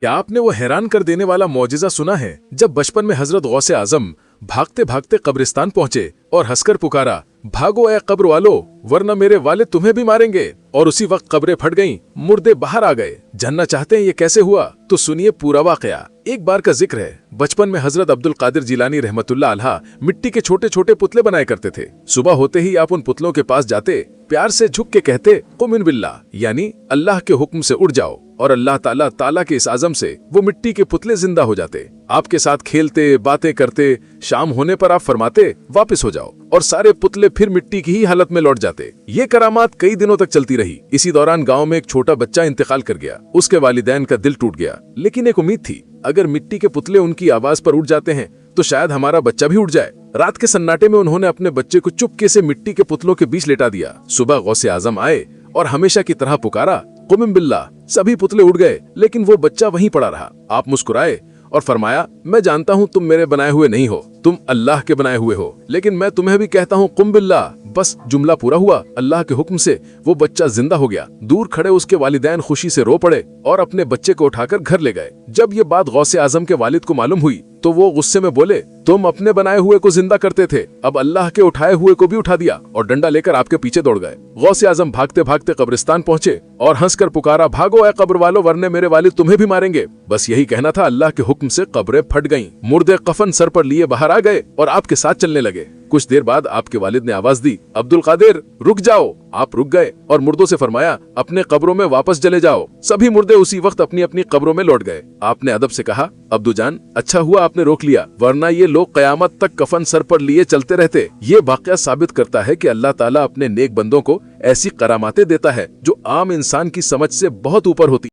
क्या आपने वो हैरान कर देने वाला मौजिज़ा सुना है जब बचपन में हजरत गौसे आजम भागते भागते कब्रिस्तान पहुंचे और हंसकर पुकारा, भागो ए कब्र वालो वरना मेरे वाले तुम्हें भी मारेंगे। और उसी वक्त कब्रें फट गईं, मुर्दे बाहर आ गए। जानना चाहते हैं ये कैसे हुआ? तो सुनिए पूरा वाकया। एक बार का जिक्र है, बचपन में हजरत अब्दुल कादिर जिलानी रहमतुल्लाह अलैह मिट्टी के छोटे छोटे पुतले बनाया करते थे। सुबह होते ही आप उन पुतलों के पास जाते, प्यार से झुक के कहते कुमिन बिल्लाह, यानी अल्लाह के हुक्म से उड़ जाओ, और अल्लाह ताला के इस आज़म से वो मिट्टी के पुतले जिंदा हो जाते। आपके साथ खेलते बातें करते, शाम होने पर आप फरमाते वापस हो जाओ, और सारे पुतले फिर मिट्टी की ही हालत में लौट जाते। ये करामात कई दिनों तक चलती रही। इसी दौरान गांव में एक छोटा बच्चा इंतकाल कर गया। उसके वालिदैन का दिल टूट गया, लेकिन एक उम्मीद थी, अगर मिट्टी के पुतले उनकी आवाज पर उड़ जाते हैं तो शायद हमारा बच्चा भी उड़ जाए। रात के सन्नाटे में उन्होंने अपने बच्चे को चुपके से मिट्टी के पुतलों के बीच लेटा दिया। सुबह गौसे आजम आए और हमेशा की तरह पुकारा, कुमिन बिल्लाह। सभी पुतले उड़ गए, लेकिन वो बच्चा वहीं पड़ा रहा। आप मुस्कुराए और फरमाया, मैं जानता हूँ तुम मेरे बनाए हुए नहीं हो, तुम अल्लाह के बनाए हुए हो, लेकिन मैं तुम्हें भी कहता हूँ कुम बिल्लाह। बस जुमला पूरा हुआ, अल्लाह के हुक्म से वो बच्चा जिंदा हो गया। दूर खड़े उसके वालिदैन खुशी से रो पड़े और अपने बच्चे को उठाकर घर ले गए। जब ये बात गौसे आजम के वालिद को मालूम हुई तो वो गुस्से में बोले, तुम अपने बनाए हुए को जिंदा करते थे, अब अल्लाह के उठाए हुए को भी उठा दिया, और डंडा लेकर आपके पीछे दौड़ गए। गौसे आजम भागते भागते कब्रिस्तान पहुंचे और हंसकर पुकारा, भागो ए कब्र वालों वरने मेरे वालिद तुम्हें भी मारेंगे। बस यही कहना था, अल्लाह के हुक्म से कब्रें फट गईं, मुर्दे कफन सर पर लिए बाहर आ गए और आपके साथ चलने लगे। कुछ देर बाद आपके वालिद ने आवाज दी, अब्दुल कादिर रुक जाओ। आप रुक गए और मुर्दों से फरमाया, अपने कब्रों में वापस चले जाओ। सभी मुर्दे उसी वक्त अपनी अपनी कब्रों में लौट गए। आपने अदब से कहा, अब्दू जान अच्छा हुआ आपने रोक लिया, वरना ये लोग कयामत तक कफन सर पर लिए चलते रहते। ये वाकया साबित करता है कि अल्लाह ताला अपने नेक बंदों को ऐसी करामातें देता है जो आम इंसान की समझ से बहुत ऊपर होती।